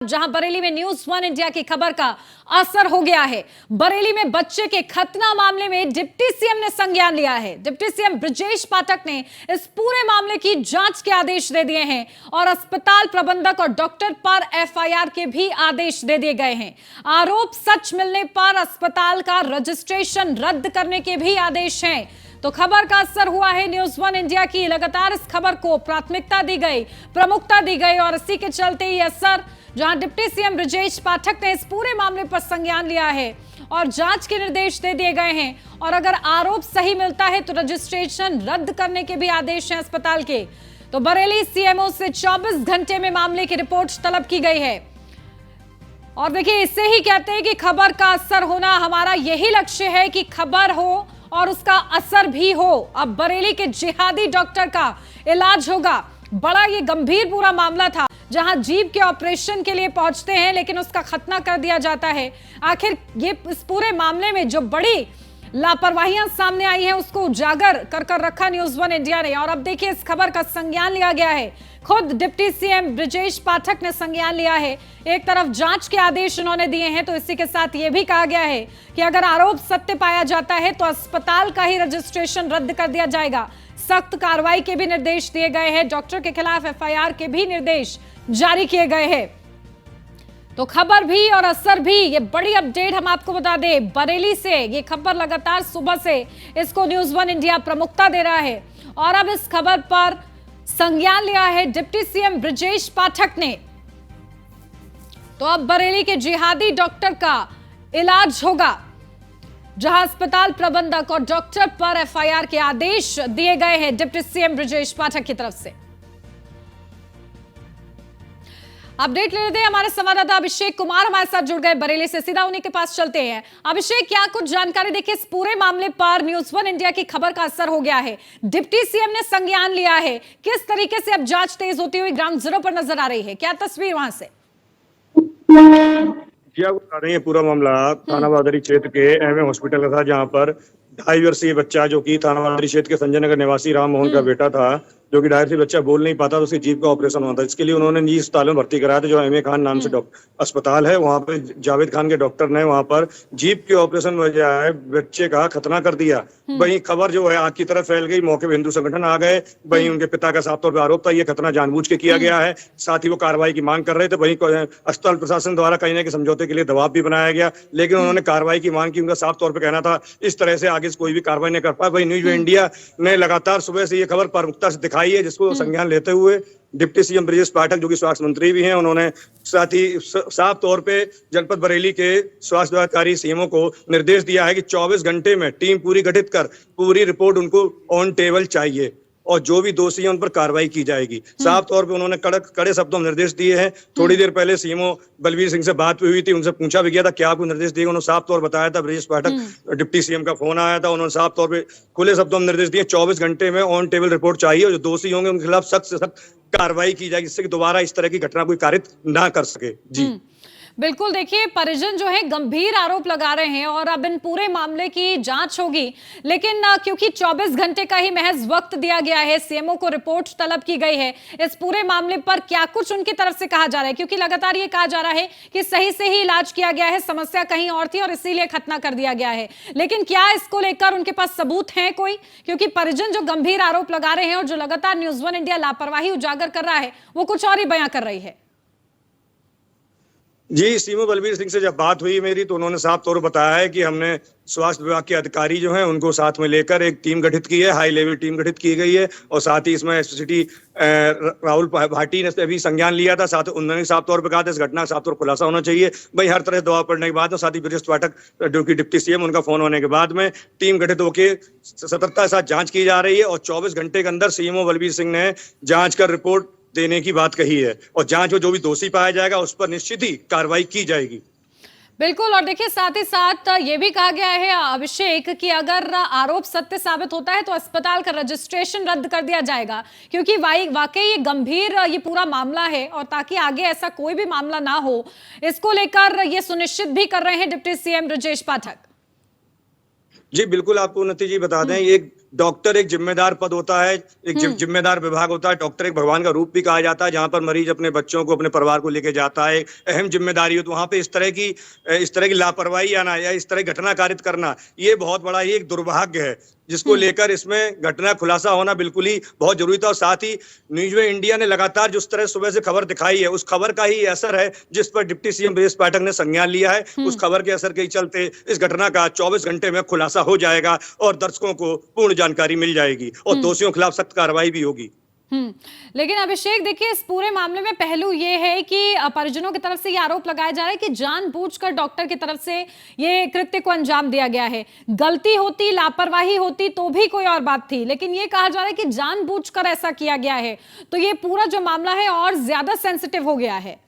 जहां बरेली में news one India की खबर का असर हो गया है। बरेली में बच्चे के खतना मामले में डिप्टी सीएम ने संज्ञान लिया है। डिप्टी सीएम ब्रजेश पाठक ने इस पूरे मामले की जांच के आदेश दे दिए हैं और अस्पताल प्रबंधक और डॉक्टर पर एफआईआर के भी आदेश दे दिए गए हैं। आरोप सच मिलने पर अस्पताल का रजिस्ट्रेशन रद्द करने के भी आदेश हैं। तो खबर का असर हुआ है न्यूज वन इंडिया की। लगातार इस खबर को प्राथमिकता दी गई, प्रमुखता दी गई और इसी के चलते ये असर, जहां डिप्टी सीएम ब्रजेश पाठक ने इस पूरे मामले पर संज्ञान लिया है और जांच के निर्देश दे दिए गए हैं और अगर आरोप सही मिलता है तो रजिस्ट्रेशन रद्द करने के भी आदेश हैं अस्पताल के। तो बरेली सीएमओ से 24 घंटे में मामले की रिपोर्ट तलब की गई है। और देखिए, इससे ही कहते हैं कि खबर का असर होना, हमारा यही लक्ष्य है कि खबर हो और उसका असर भी हो। अब बरेली के जिहादी डॉक्टर का इलाज होगा। बड़ा ये गंभीर पूरा मामला था, जहां जीभ के ऑपरेशन के लिए पहुंचते हैं लेकिन उसका खतना कर दिया जाता है। आखिर ये इस पूरे मामले में जो बड़ी लापरवाहियां सामने आई हैं उसको उजागर कर रखा न्यूज वन इंडिया ने। और अब देखिए, इस खबर का संज्ञान लिया गया है। खुद डिप्टी सीएम ब्रजेश पाठक ने संज्ञान लिया है। एक तरफ जांच के आदेश उन्होंने दिए हैं, तो इसी के साथ यह भी कहा गया है कि अगर आरोप सत्य पाया जाता है तो अस्पताल का ही रजिस्ट्रेशन रद्द कर दिया जाएगा। सख्त कार्रवाई के भी निर्देश दिए गए हैं। डॉक्टर के खिलाफ एफआईआर के भी निर्देश जारी किए गए हैं। तो खबर भी और असर भी, ये बड़ी अपडेट हम आपको बता दें बरेली से। ये खबर लगातार सुबह से इसको न्यूज वन इंडिया प्रमुखता दे रहा है और अब इस खबर पर संज्ञान लिया है डिप्टी सीएम ब्रजेश पाठक ने। तो अब बरेली के जिहादी डॉक्टर का इलाज होगा, जहां अस्पताल प्रबंधक और डॉक्टर पर एफआईआर के आदेश दिए गए हैं डिप्टी सीएम ब्रजेश पाठक की तरफ से। अपडेट ले लेते हैं, हमारे संवाददाता अभिषेक कुमार हमारे साथ जुड़ गए बरेली से। सीधा उन्हीं के पास चलते हैं। अभिषेक, क्या कुछ जानकारी? देखिए, इस पूरे मामले पर न्यूज वन इंडिया की खबर का असर हो गया है। डिप्टी सीएम ने संज्ञान लिया है। किस तरीके से अब जांच तेज होती हुई ग्राउंड जीरो पर नजर आ रही है? क्या तस्वीर वहां से? क्या बता रही है? पूरा मामला थाना बादरी क्षेत्र के एमए हॉस्पिटल का था, जहां पर 2.5 वर्षीय बच्चा, जो कि थाना बादरी क्षेत्र के संजय नगर निवासी राम मोहन का बेटा था, जो कि 2.5 वर्षीय बच्चा बोल नहीं पाता, तो उसकी जीभ का ऑपरेशन हुआ था। इसके लिए उन्होंने निजी अस्पताल में भर्ती कराया था, जो एमए खान नाम से अस्पताल है। वहां पर जावेद खान के डॉक्टर ने वहां पर जीभ के ऑपरेशन वजह बच्चे का खतना कर दिया। वहीं खबर जो है आग की तरफ फैल गई। मौके पर हिंदू संगठन आ गए। वहीं उनके पिता का साफ तौर पर आरोप था ये खतना जानबूझ के किया गया है। साथ ही वो कार्रवाई की मांग कर रहे थे। वहीं अस्पताल प्रशासन द्वारा कहीं ना कहीं समझौते के लिए दबाव भी बनाया गया, लेकिन उन्होंने कार्रवाई की मांग की। उनका साफ तौर पर कहना था इस तरह से आगे कोई भी कार्रवाई नहीं कर पाया। वहीं न्यूज इंडिया ने लगातार सुबह से ये खबर प्रमुखता से दिखाई है, जिसको संज्ञान लेते हुए डिप्टी सीएम ब्रजेश पाठक, जो कि स्वास्थ्य मंत्री भी हैं, उन्होंने साथ ही साफ तौर पे जनपद बरेली के स्वास्थ्य अधिकारी सीएमओ को निर्देश दिया है कि 24 घंटे में टीम पूरी गठित कर पूरी रिपोर्ट उनको ऑन टेबल चाहिए और जो भी दोषी है उन पर कार्रवाई की जाएगी। साफ तौर पे उन्होंने कड़े शब्दों में निर्देश दिए हैं। थोड़ी देर पहले सीएमओ बलबीर सिंह से बात हुई थी, उनसे पूछा भी गया था क्या आपको निर्देश दिए। उन्होंने साफ तौर बताया था, ब्रजेश पाठक डिप्टी सीएम का फोन आया था, उन्होंने साफ तौर पे खुले शब्दों में निर्देश दिए 24 घंटे में ऑन टेबल रिपोर्ट चाहिए और जो दोषी होंगे उनके खिलाफ सख्त से सख्त कार्रवाई की जाएगी, जिससे कि दोबारा इस तरह की घटना कोई कारित ना कर सके। जी बिल्कुल, देखिए, परिजन जो है गंभीर आरोप लगा रहे हैं और अब इन पूरे मामले की जांच होगी, लेकिन क्योंकि 24 घंटे का ही महज वक्त दिया गया है, सीएमओ को रिपोर्ट तलब की गई है। इस पूरे मामले पर क्या कुछ उनकी तरफ से कहा जा रहा है? क्योंकि लगातार ये कहा जा रहा है कि सही से ही इलाज किया गया है, समस्या कहीं और थी और इसीलिए खतना कर दिया गया है, लेकिन क्या इसको लेकर उनके पास सबूत है कोई? क्योंकि परिजन जो गंभीर आरोप लगा रहे हैं और जो लगातार न्यूज वन इंडिया लापरवाही उजागर कर रहा है, वो कुछ और ही बयां कर रही है। जी, सीएमओ बलबीर सिंह से जब बात हुई मेरी, तो उन्होंने साफ तौर पर बताया है कि हमने स्वास्थ्य विभाग के अधिकारी जो हैं उनको साथ में लेकर एक टीम गठित की है, हाई लेवल टीम गठित की गई है और साथ ही इसमें एसपीसीटी राहुल भाटी ने भी संज्ञान लिया था। साथ उन्होंने साफ तौर पर कहा था इस घटना का साफ तौर पर खुलासा होना चाहिए। भाई हर तरह से दबाव पड़ने के बाद, साथ ही ब्रजेश पाठक जो कि डिप्टी सीएम, उनका फोन होने के बाद में टीम गठित होकर सतर्कता के साथ जांच की जा रही है और 24 घंटे के अंदर सीएमओ बलबीर सिंह ने जांच कर रिपोर्ट देने की बात कही है और जांच में जो भी दोषी पाया जाएगा उस पर निश्चित ही कार्रवाई की जाएगी। बिल्कुल, और देखिए, साथ ही साथ ये भी कहा गया है अभिषेक कि अगर आरोप सत्य साबित होता है तो अस्पताल का रजिस्ट्रेशन रद्द कर दिया जाएगा, क्योंकि वाकई ये गंभीर ये पूरा मामला है और ताकि आगे ऐसा कोई भी मामला ना हो, इसको लेकर ये सुनिश्चित भी कर रहे हैं डिप्टी सीएम ब्रजेश पाठक। जी बिल्कुल, आपको उन्नति जी बता दें, एक डॉक्टर एक जिम्मेदार पद होता है, एक जिम्मेदार विभाग होता है। डॉक्टर एक भगवान का रूप भी कहा जाता है, जहां पर मरीज अपने बच्चों को, अपने परिवार को लेके जाता है, अहम जिम्मेदारी हो। तो वहां पे इस तरह की लापरवाही आना या इस तरह की घटना कारित करना, ये बहुत बड़ा ही एक दुर्भाग्य है, जिसको लेकर इसमें घटना खुलासा होना बिल्कुल ही बहुत जरूरी था। और साथ ही न्यूज में इंडिया ने लगातार जिस तरह सुबह से खबर दिखाई है, उस खबर का ही असर है जिस पर डिप्टी सीएम ब्रजेश पाठक ने संज्ञान लिया है। उस खबर के असर के चलते इस घटना का 24 घंटे में खुलासा हो जाएगा और दर्शकों को पूर्ण जानकारी मिल जाएगी और दोषियों के खिलाफ सख्त कार्रवाई भी होगी। लेकिन अभिषेक देखिए, इस पूरे मामले में पहलू ये है कि परिजनों की तरफ से ये आरोप लगाया जा रहा है कि जानबूझकर डॉक्टर की तरफ से ये कृत्य को अंजाम दिया गया है। गलती होती, लापरवाही होती तो भी कोई और बात थी, लेकिन ये कहा जा रहा है कि जानबूझकर ऐसा किया गया है, तो ये पूरा जो मामला है और ज्यादा सेंसिटिव हो गया है।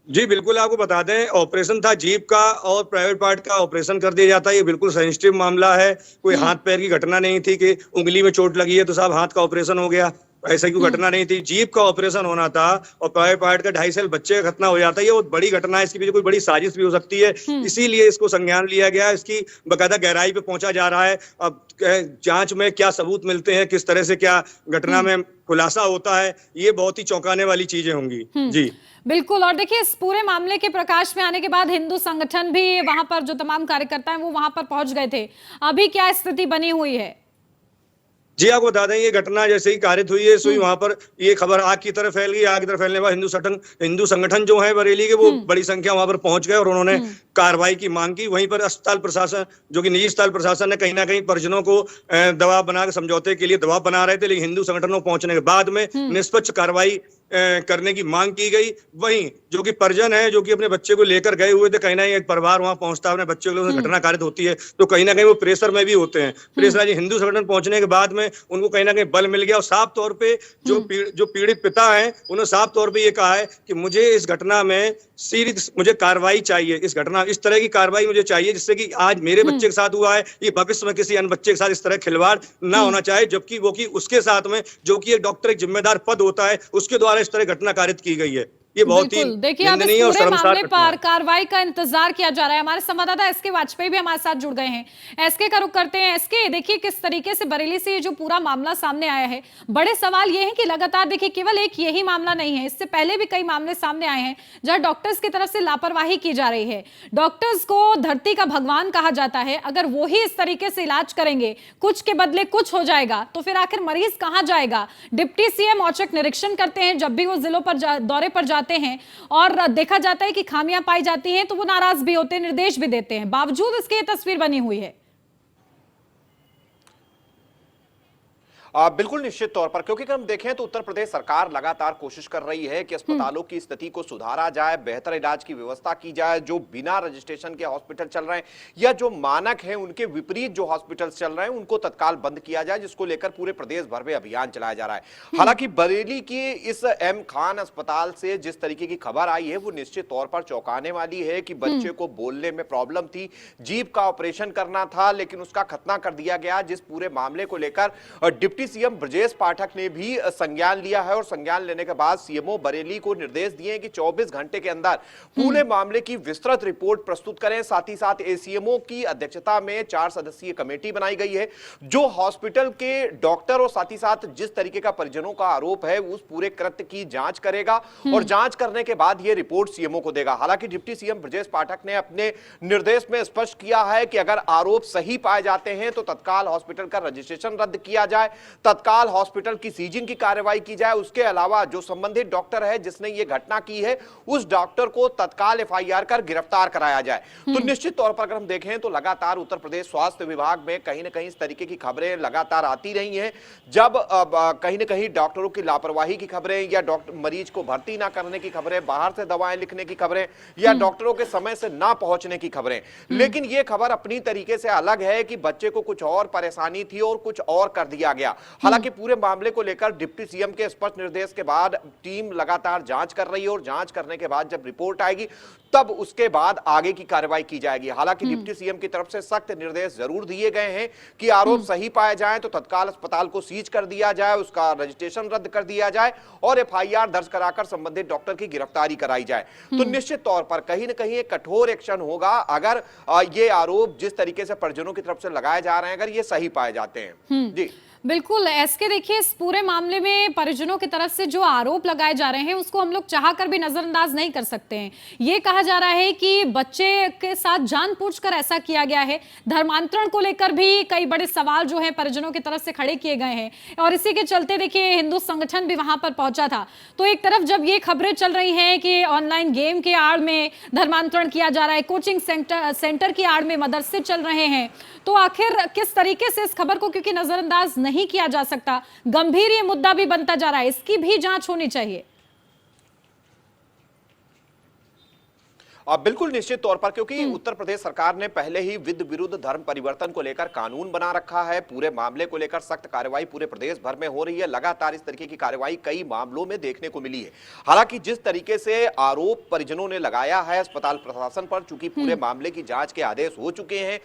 जी बिल्कुल, आपको बता दें, ऑपरेशन था जीप का और प्राइवेट पार्ट का ऑपरेशन कर दिया जाता है। ये बिल्कुल सेंसिटिव मामला है। कोई हाथ पैर की घटना नहीं थी कि उंगली में चोट लगी है तो साहब हाथ का ऑपरेशन हो गया, ऐसा की घटना नहीं थी। जीप का ऑपरेशन होना था और प्राइवेट पार्ट का 2.5 साल बच्चे का खतना हो जाता है। ये बहुत बड़ी घटना है, इसके पीछे कोई बड़ी साजिश भी हो सकती है, इसीलिए इसको संज्ञान लिया गया। इसकी बकायदा गहराई पे पहुंचा जा रहा है। अब जांच में क्या सबूत मिलते हैं, किस तरह से क्या घटना में खुलासा होता है, ये बहुत ही चौंकाने वाली चीजें होंगी। जी बिल्कुल। और देखिए, इस पूरे मामले के प्रकाश में आने के बाद हिंदू संगठन भी वहां पर, जो तमाम कार्यकर्ता हैं वो वहां पर पहुंच गए थे। अभी क्या स्थिति बनी हुई है? जी आपको बता दें, ये घटना जैसे ही कारित हुई है, सुई वहां पर ये खबर आग की तरफ फैल गई। आग की तरफ फैलने के बाद हिंदू संगठन जो है बरेली के, वो बड़ी संख्या वहां पर पहुंच गए और उन्होंने कार्रवाई की मांग की। वहीं पर अस्पताल प्रशासन, जो कि निजी अस्पताल प्रशासन, ने कहीं ना कहीं परिजनों को दबाव बनाकर समझौते के लिए दबाव बना रहे थे, लेकिन हिंदू संगठनों पहुंचने के बाद में निष्पक्ष कार्रवाई करने की मांग की गई। वहीं जो कि परिजन है, जो कि अपने बच्चे को लेकर गए हुए थे, कहीं ना कहीं एक परिवार वहां पहुंचता है, अपने बच्चे को घटना कारित होती है तो कहीं ना कहीं वो प्रेशर में भी होते हैं। प्रेशर हिंदू संगठन पहुंचने के बाद में उनको कहीं ना कहीं बल मिल गया और साफ तौर पे जो पीड़ित पिता है, उन्होंने साफ तौर पे ये कहा है कि मुझे इस घटना में सीरियस, मुझे कार्रवाई चाहिए। इस तरह की कार्रवाई मुझे चाहिए जिससे कि आज मेरे बच्चे के साथ हुआ है, ये भविष्य में किसी अन्य बच्चे के साथ इस तरह खिलवाड़ ना होना चाहिए। जबकि वो कि उसके साथ में जो कि एक डॉक्टर, एक जिम्मेदार पद होता है, उसके द्वारा इस तरह घटना कारित की गई है। ये बहुत ही देखिए, अब इस पूरे मामले पर कार्रवाई का इंतजार किया जा रहा है। हमारे संवाददाता एसके वाजपेयी भी हमारे साथ जुड़ गए हैं। एसके का रुख करते हैं। एसके, देखिए किस तरीके से बरेली से ये जो पूरा मामला सामने आया है, बड़े सवाल ये हैं कि लगातार देखिए केवल एक यही मामला नहीं है, इससे पहले भी कई मामले सामने आए हैं जहां डॉक्टर्स की तरफ से लापरवाही की जा रही है। डॉक्टर्स को धरती का भगवान कहा जाता है, अगर वो ही इस तरीके से इलाज करेंगे, कुछ के बदले कुछ हो जाएगा, तो फिर आखिर मरीज कहां जाएगा? डिप्टी सीएम औचक निरीक्षण करते हैं जब भी वो जिलों पर दौरे पर जाते हैं और देखा जाता है कि खामियां पाई जाती हैं तो वो नाराज भी होते हैं, निर्देश भी देते हैं। बावजूद इसके ये तस्वीर बनी हुई है। बिल्कुल निश्चित तौर पर, क्योंकि अगर हम देखें तो उत्तर प्रदेश सरकार लगातार कोशिश कर रही है कि अस्पतालों की स्थिति को सुधारा जाए, बेहतर इलाज की व्यवस्था की जाए। जो बिना रजिस्ट्रेशन के हॉस्पिटल चल रहे हैं या जो मानक हैं उनके विपरीत जो हॉस्पिटल चल रहे हैं उनको तत्काल बंद किया जाए, जिसको लेकर पूरे प्रदेश भर में अभियान चलाया जा रहा है। हालांकि बरेली की इस एम खान अस्पताल से जिस तरीके की खबर आई है वो निश्चित तौर पर चौंकाने वाली है कि बच्चे को बोलने में प्रॉब्लम थी, जीभ का ऑपरेशन करना था लेकिन उसका खतना कर दिया गया। जिस पूरे मामले को लेकर डिप्टी सीएम ब्रजेश पाठक ने भी संज्ञान लिया है और संज्ञान लेने के बाद सीएमओ बरेली को निर्देश दिए कि 24 घंटे के अंदर पूरे मामले की विस्तृत रिपोर्ट प्रस्तुत करें। साथ ही साथ एसीएमओ की अध्यक्षता में 4 सदस्यीय कमेटी बनाई गई है जो हॉस्पिटल के डॉक्टर और साथ ही साथ जिस तरीके का परिजनों का आरोप है उस पूरे कृत्य की जांच करेगा और जांच करने के बाद यह रिपोर्ट सीएमओ को देगा। हालांकि डिप्टी सीएम ब्रजेश पाठक ने अपने निर्देश में स्पष्ट किया है कि अगर आरोप सही पाए जाते हैं तो तत्काल हॉस्पिटल का रजिस्ट्रेशन रद्द किया जाए, तत्काल हॉस्पिटल की सीजिंग की कार्रवाई की जाए। उसके अलावा जो संबंधित डॉक्टर है जिसने ये घटना की है उस डॉक्टर को तत्काल एफआईआर कर गिरफ्तार कराया जाए। तो निश्चित तौर पर अगर हम देखें तो लगातार उत्तर प्रदेश स्वास्थ्य विभाग में कहीं ना कहीं इस तरीके की खबरें लगातार आती रही हैं। जब कहीं ना कहीं डॉक्टरों की लापरवाही की खबरें या डॉक्टर मरीज को भर्ती ना करने की खबरें, बाहर से दवाएं लिखने की खबरें या डॉक्टरों के समय से ना पहुंचने की खबरें, लेकिन यह खबर अपनी तरीके से अलग है कि बच्चे को कुछ और परेशानी थी और कुछ और कर दिया गया। हालांकि पूरे मामले को लेकर डिप्टी सीएम के स्पष्ट निर्देश के बाद टीम लगातार जांच कर रही है और जांच करने के बाद जब रिपोर्ट आएगी तब उसके बाद आगे की कार्रवाई की जाएगी। हालांकि डिप्टी सीएम की तरफ से सख्त निर्देश जरूर दिए गए हैं कि आरोप सही पाए जाएं तो तत्काल अस्पताल को सीज कर दिया जाए, उसका रजिस्ट्रेशन रद्द कर दिया जाए और एफआईआर दर्ज कराकर संबंधित डॉक्टर की गिरफ्तारी कराई जाए। तो निश्चित तौर पर कहीं ना कहीं एक कठोर एक्शन होगा अगर ये आरोप जिस तरीके से परिजनों की तरफ से लगाए जा रहे हैं अगर ये सही पाए जाते हैं। जी बिल्कुल एसके, देखिए इस पूरे मामले में परिजनों की तरफ से जो आरोप लगाए जा रहे हैं उसको हम लोग चाहकर भी नजरअंदाज नहीं कर सकते हैं। ये कहा जा रहा है कि बच्चे के साथ जानबूझकर ऐसा किया गया है। धर्मांतरण को लेकर भी कई बड़े सवाल जो हैं परिजनों की तरफ से खड़े किए गए हैं और इसी के चलते देखिए हिंदू संगठन भी वहां पर पहुंचा था। तो एक तरफ जब ये खबरें चल रही हैं कि ऑनलाइन गेम के आड़ में धर्मांतरण किया जा रहा है, कोचिंग सेंटर की आड़ में मदरसे चल रहे हैं, तो आखिर किस तरीके से इस खबर को, क्योंकि नजरअंदाज नहीं किया जा सकता, गंभीर ये मुद्दा भी बनता जा रहा है, इसकी भी जांच होनी चाहिए। बिल्कुल निश्चित तौर पर, क्योंकि उत्तर प्रदेश सरकार ने पहले ही विद विरुद्ध धर्म परिवर्तन को लेकर कानून बना रखा है। पूरे मामले को लेकर सख्त कार्रवाई पूरे प्रदेश भर में हो रही है। लगातार इस तरीके की कार्रवाई कई मामलों में देखने को मिली है। हालांकि जिस तरीके से आरोप परिजनों ने लगाया है अस्पताल प्रशासन पर, चूंकि पूरे मामले की जांच के आदेश हो चुके हैं,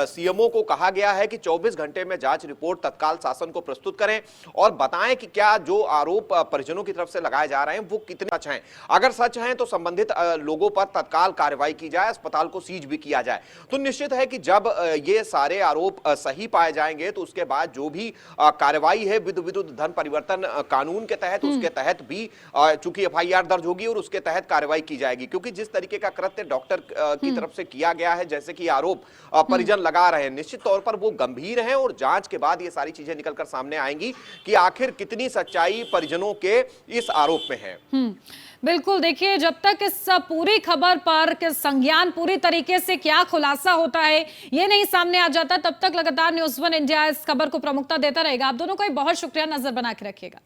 सीएमओ को कहा गया है कि 24 घंटे में जांच रिपोर्ट तत्काल शासन को प्रस्तुत करें और बताएं कि क्या जो आरोप परिजनों की तरफ से लगाए जा रहे हैं वो कितने सच हैं। अगर सच हैं तो संबंधित लोगों पर तत्काल कार्रवाई की जाए, अस्पताल को सीज भी किया जाए। तो निश्चित है कि जब ये सारे आरोप सही पाए जाएंगे तो उसके बाद जो भी कार्रवाई है विद विरुद्ध धर्म परिवर्तन कानून के तहत, उसके तहत भी चूंकि एफआईआर दर्ज होगी और उसके तहत कार्रवाई की जाएगी। क्योंकि जिस तरीके का कृत्य डॉक्टर की तरफ से किया गया है, जैसे कि आरोप परिजन लगा रहे हैं, निश्चित तौर पर वो गंभीर है और जांच के बाद ये सारी चीजें निकलकर सामने आएंगी कि आखिर कितनी सच्चाई परिजनों के इस आरोप में है। बिल्कुल, देखिए जब तक इस पूरी खबर पर संज्ञान पूरी तरीके से क्या खुलासा होता है ये नहीं सामने आ जाता, तब तक लगातार न्यूज़ 1 इंडिया इस खबर को प्रमुखता देता रहेगा। आप दोनों का बहुत शुक्रिया, नजर बना के रखिएगा।